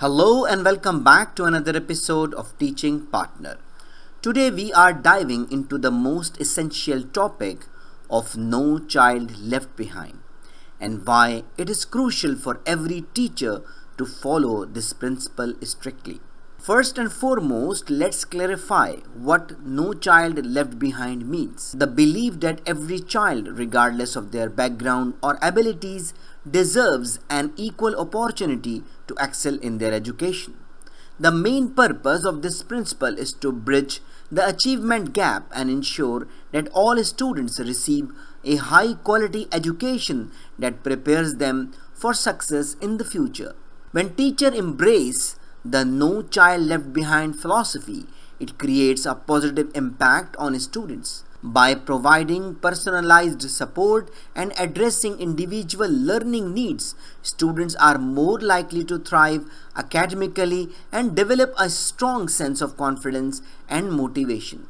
Hello and welcome back to another episode of Teaching Partner. Today we are diving into the most essential topic of No Child Left Behind and why it is crucial for every teacher to follow this principle strictly. First and foremost, let's clarify what No Child Left Behind means. The belief that every child, regardless of their background or abilities, deserves an equal opportunity to excel in their education. The main purpose of this principle is to bridge the achievement gap and ensure that all students receive a high-quality education that prepares them for success in the future. When teachers embrace the No Child Left Behind philosophy, it creates a positive impact on students. By providing personalized support and addressing individual learning needs, students are more likely to thrive academically and develop a strong sense of confidence and motivation.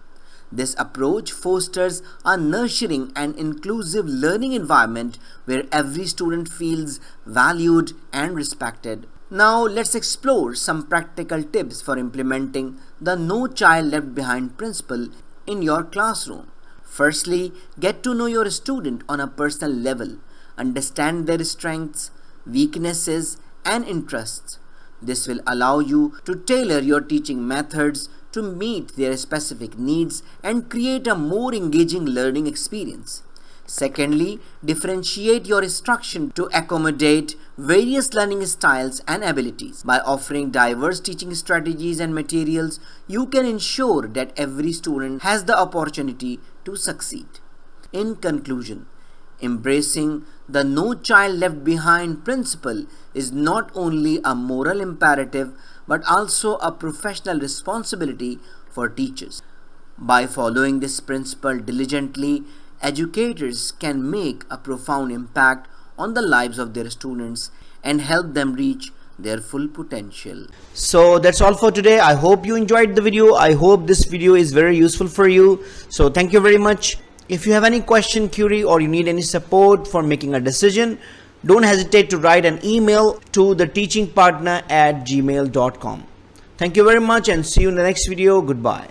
This approach fosters a nurturing and inclusive learning environment where every student feels valued and respected. Now let's explore some practical tips for implementing the No Child Left Behind principle in your classroom. Firstly, get to know your student on a personal level. Understand their strengths, weaknesses, and interests. This will allow you to tailor your teaching methods to meet their specific needs and create a more engaging learning experience. Secondly, differentiate your instruction to accommodate various learning styles and abilities. By offering diverse teaching strategies and materials, you can ensure that every student has the opportunity to succeed. In conclusion, embracing the No Child Left Behind principle is not only a moral imperative but also a professional responsibility for teachers. By following this principle diligently, educators can make a profound impact on the lives of their students and help them reach their full potential. So that's all for today. I hope you enjoyed the video. I hope this video is very useful for you. So thank you very much. If you have any question, query, or you need any support for making a decision, don't hesitate to write an email to theteachingpartner@gmail.com. Thank you very much and see you in the next video. Goodbye.